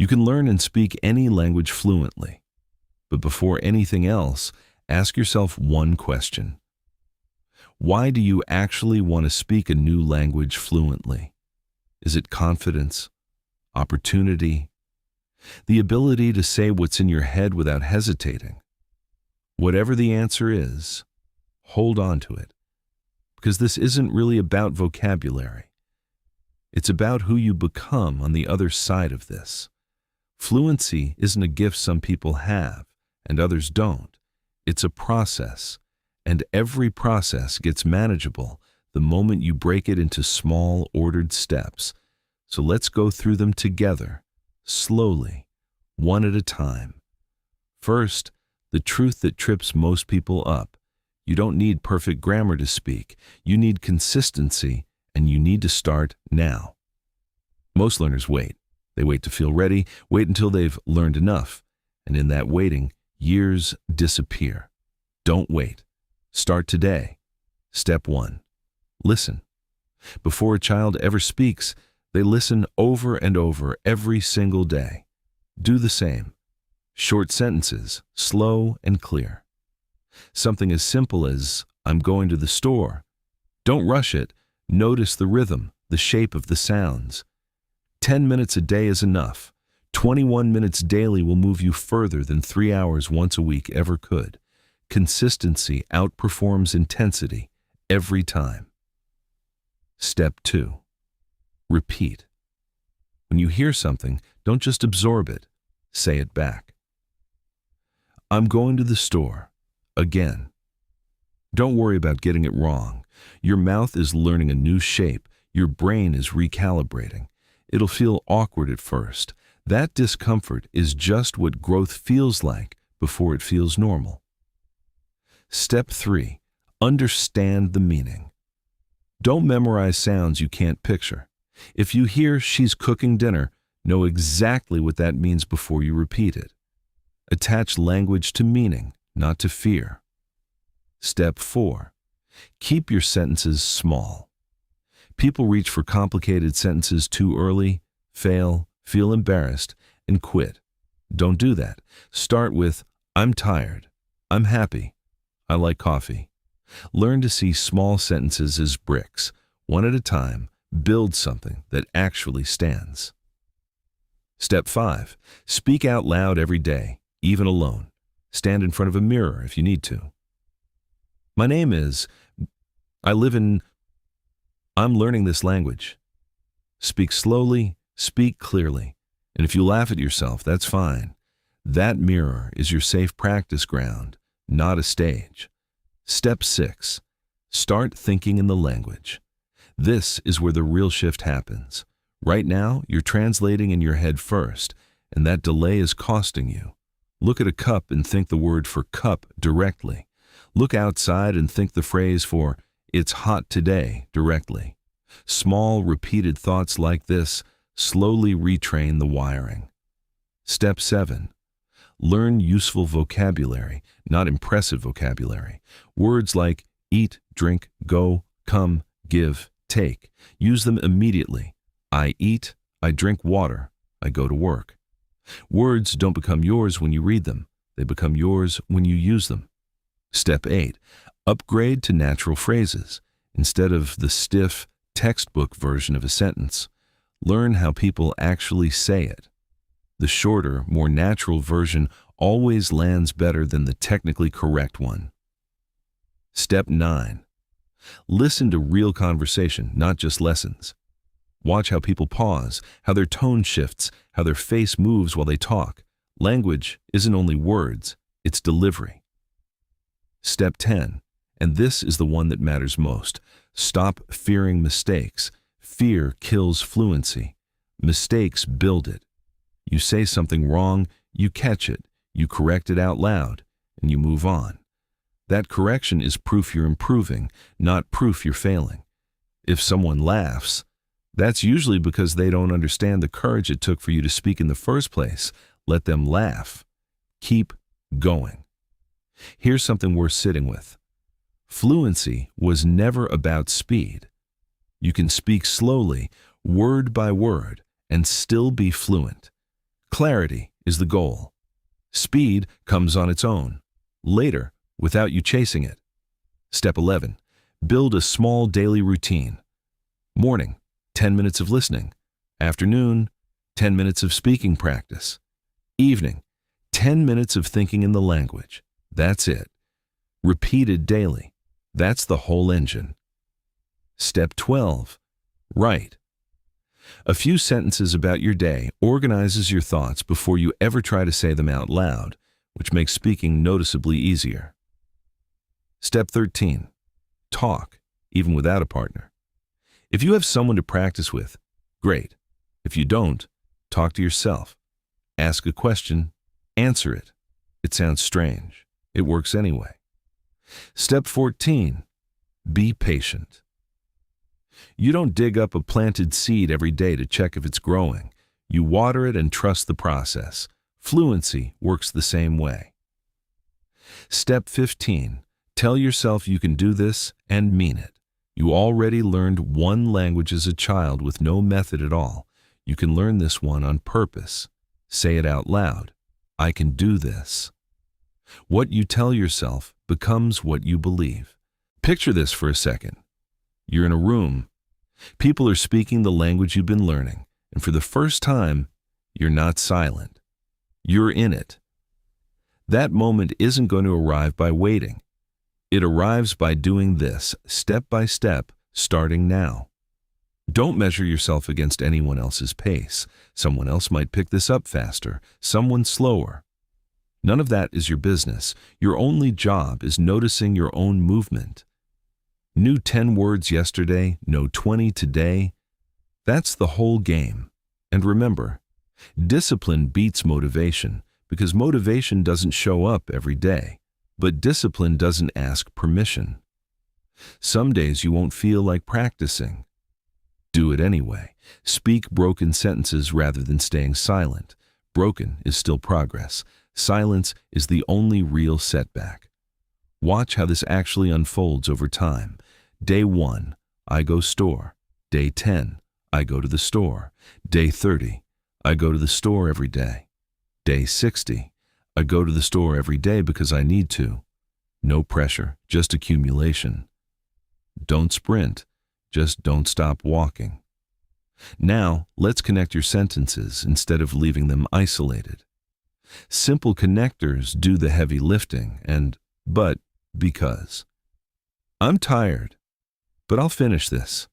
You can learn and speak any language fluently. But before anything else, ask yourself one question. Why do you actually want to speak a new language fluently? Is it confidence? Opportunity? The ability to say what's in your head without hesitating? Whatever the answer is, hold on to it. Because this isn't really about vocabulary. It's about who you become on the other side of this. Fluency isn't a gift some people have and others don't. It's a process, and every process gets manageable the moment you break it into small, ordered steps. So let's go through them together, slowly, one at a time. First, the truth that trips most people up. You don't need perfect grammar to speak. You need consistency, and you need to start now. Most learners wait. They wait to feel ready, wait until they've learned enough, and in that waiting, years disappear. Don't wait. Start today. Step 1. Listen. Before a child ever speaks, they listen over and over every single day. Do the same. Short sentences, slow and clear. Something as simple as, I'm going to the store. Don't rush it. Notice the rhythm, the shape of the sounds. 10 minutes a day is enough. 21 minutes daily will move you further than 3 hours once a week ever could. Consistency outperforms intensity every time. Step 2. Repeat. When you hear something, don't just absorb it. Say it back. I'm going to the store. Again. Don't worry about getting it wrong. Your mouth is learning a new shape. Your brain is recalibrating. It'll feel awkward at first. That discomfort is just what growth feels like before it feels normal. Step 3. Understand the meaning. Don't memorize sounds you can't picture. If you hear she's cooking dinner, know exactly what that means before you repeat it. Attach language to meaning, not to fear. Step 4. Keep your sentences small. People reach for complicated sentences too early, fail, feel embarrassed, and quit. Don't do that. Start with, I'm tired. I'm happy. I like coffee. Learn to see small sentences as bricks. One at a time, build something that actually stands. Step 5. Speak out loud every day, even alone. Stand in front of a mirror if you need to. My name is, I'm learning this language. Speak slowly, speak clearly, and if you laugh at yourself, that's fine. That mirror is your safe practice ground, not a stage. Step 6. Start thinking in the language. This is where the real shift happens. Right now, you're translating in your head first, and that delay is costing you. Look at a cup and think the word for cup directly. Look outside and think the phrase for it's hot today directly. Small, repeated thoughts like this slowly retrain the wiring. Step 7. Learn useful vocabulary, not impressive vocabulary. Words like eat, drink, go, come, give, take. Use them immediately. I eat, I drink water, I go to work. Words don't become yours when you read them. They become yours when you use them. Step 8. Upgrade to natural phrases. Instead of the stiff, textbook version of a sentence, learn how people actually say it. The shorter, more natural version always lands better than the technically correct one. Step 9. Listen to real conversation, not just lessons. Watch how people pause, how their tone shifts, how their face moves while they talk. Language isn't only words, it's delivery. Step 10, and this is the one that matters most. Stop fearing mistakes. Fear kills fluency. Mistakes build it. You say something wrong, you catch it, you correct it out loud, and you move on. That correction is proof you're improving, not proof you're failing. If someone laughs, that's usually because they don't understand the courage it took for you to speak in the first place. Let them laugh. Keep going. Here's something worth sitting with. Fluency was never about speed. You can speak slowly, word by word, and still be fluent. Clarity is the goal. Speed comes on its own, later, without you chasing it. Step 11. Build a small daily routine. Morning, 10 minutes of listening. Afternoon, 10 minutes of speaking practice. Evening, 10 minutes of thinking in the language. That's it. Repeated daily. That's the whole engine. Step 12. Write. A few sentences about your day organizes your thoughts before you ever try to say them out loud, which makes speaking noticeably easier. Step 13. Talk, even without a partner. If you have someone to practice with, great. If you don't, talk to yourself. Ask a question, answer it. It sounds strange. It works anyway. Step 14. Be patient. You don't dig up a planted seed every day to check if it's growing. You water it and trust the process. Fluency works the same way. Step 15. Tell yourself you can do this and mean it. You already learned one language as a child with no method at all. You can learn this one on purpose. Say it out loud. I can do this. What you tell yourself becomes what you believe. Picture this for a second. You're in a room. People are speaking the language you've been learning, and for the first time, you're not silent. You're in it. That moment isn't going to arrive by waiting. It arrives by doing this, step by step, starting now. Don't measure yourself against anyone else's pace. Someone else might pick this up faster, someone slower. None of that is your business. Your only job is noticing your own movement. Knew 10 words yesterday, know 20 today. That's the whole game. And remember, discipline beats motivation because motivation doesn't show up every day, but discipline doesn't ask permission. Some days you won't feel like practicing. Do it anyway. Speak broken sentences rather than staying silent. Broken is still progress. Silence is the only real setback. Watch how this actually unfolds over time. Day 1, I go store. Day 10, I go to the store. Day 30, I go to the store every day. Day 60, I go to the store every day because I need to. No pressure, just accumulation. Don't sprint, just don't stop walking. Now, let's connect your sentences instead of leaving them isolated. Simple connectors do the heavy lifting but, because. I'm tired, but I'll finish this.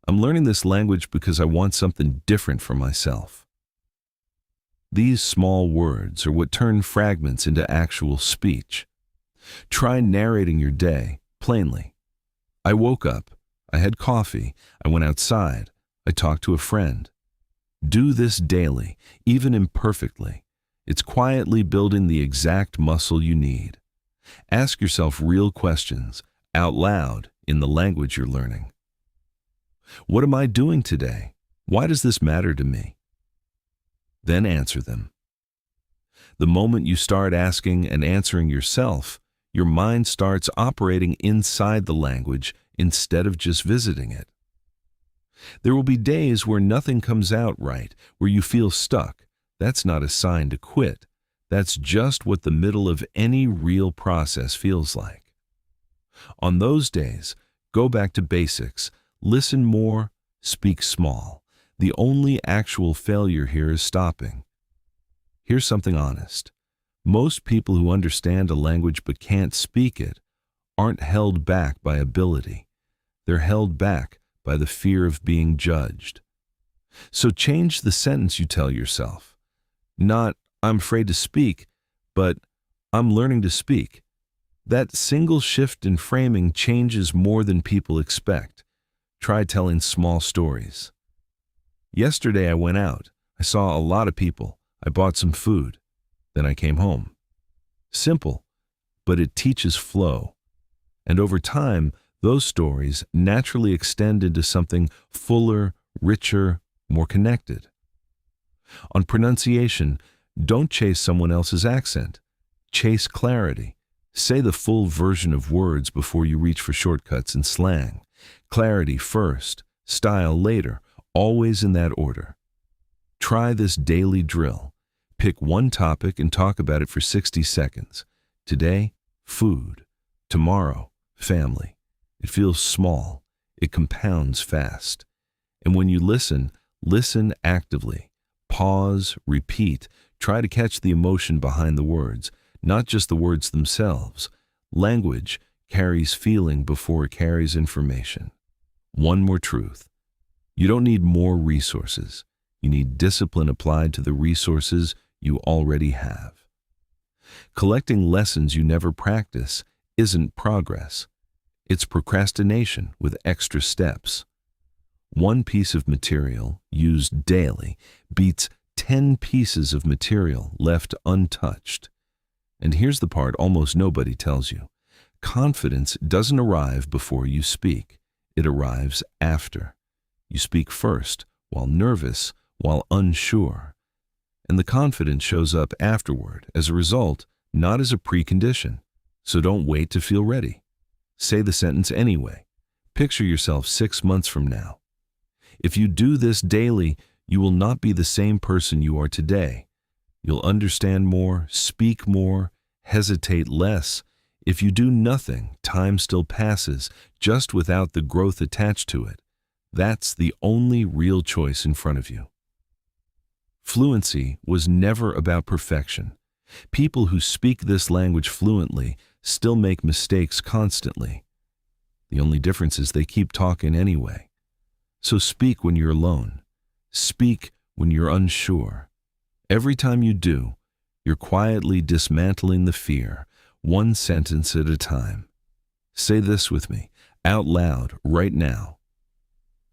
I'm learning this language because I want something different for myself. These small words are what turn fragments into actual speech. Try narrating your day plainly. I woke up, I had coffee, I went outside, I talked to a friend. Do this daily, even imperfectly. It's quietly building the exact muscle you need. Ask yourself real questions, out loud, in the language you're learning. What am I doing today? Why does this matter to me? Then answer them. The moment you start asking and answering yourself, your mind starts operating inside the language instead of just visiting it. There will be days where nothing comes out right, where you feel stuck. That's not a sign to quit. That's just what the middle of any real process feels like. On those days, go back to basics. Listen more, speak small. The only actual failure here is stopping. Here's something honest. Most people who understand a language but can't speak it aren't held back by ability. They're held back by the fear of being judged. So change the sentence you tell yourself. Not, I'm afraid to speak, but I'm learning to speak. That single shift in framing changes more than people expect. Try telling small stories. Yesterday I went out. I saw a lot of people. I bought some food. Then I came home. Simple, but it teaches flow. And over time, those stories naturally extend into something fuller, richer, more connected. On pronunciation, don't chase someone else's accent. Chase clarity. Say the full version of words before you reach for shortcuts and slang. Clarity first, style later, always in that order. Try this daily drill. Pick one topic and talk about it for 60 seconds. Today, food. Tomorrow, family. It feels small. It compounds fast. And when you listen, listen actively. Pause, repeat. Try to catch the emotion behind the words, not just the words themselves. Language carries feeling before it carries information. One more truth. You don't need more resources. You need discipline applied to the resources you already have. Collecting lessons you never practice isn't progress. It's procrastination with extra steps. One piece of material used daily beats 10 pieces of material left untouched. And here's the part almost nobody tells you. Confidence doesn't arrive before you speak. It arrives after. You speak first, while nervous, while unsure. And the confidence shows up afterward as a result, not as a precondition. So don't wait to feel ready. Say the sentence anyway. Picture yourself 6 months from now. If you do this daily, you will not be the same person you are today. You'll understand more, speak more, hesitate less. If you do nothing, time still passes, just without the growth attached to it. That's the only real choice in front of you. Fluency was never about perfection. People who speak this language fluently still make mistakes constantly. The only difference is they keep talking anyway. So speak when you're alone. Speak when you're unsure. Every time you do, you're quietly dismantling the fear, one sentence at a time. Say this with me, out loud, right now.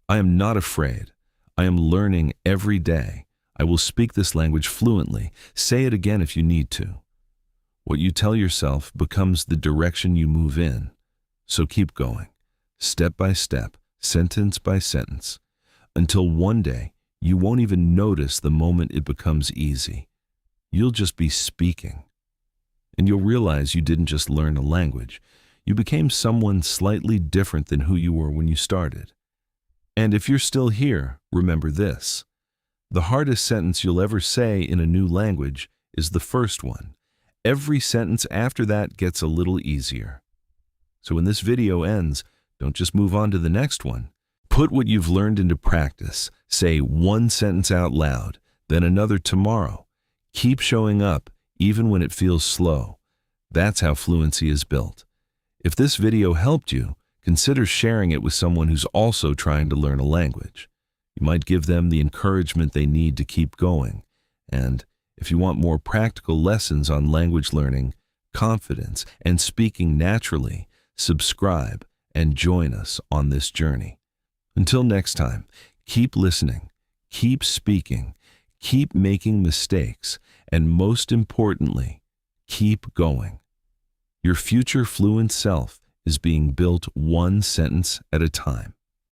I am not afraid. I am learning every day. I will speak this language fluently. Say it again if you need to. What you tell yourself becomes the direction you move in. So keep going, step by step, sentence by sentence, until one day you won't even notice the moment it becomes easy. You'll just be speaking. And you'll realize you didn't just learn a language. You became someone slightly different than who you were when you started. And if you're still here, remember this. The hardest sentence you'll ever say in a new language is the first one. Every sentence after that gets a little easier. So when this video ends, don't just move on to the next one. Put what you've learned into practice. Say one sentence out loud, then another tomorrow. Keep showing up, even when it feels slow. That's how fluency is built. If this video helped you, consider sharing it with someone who's also trying to learn a language. You might give them the encouragement they need to keep going. And if you want more practical lessons on language learning, confidence, and speaking naturally, subscribe and join us on this journey. Until next time, keep listening, keep speaking, keep making mistakes, and most importantly, keep going. Your future fluent self is being built one sentence at a time.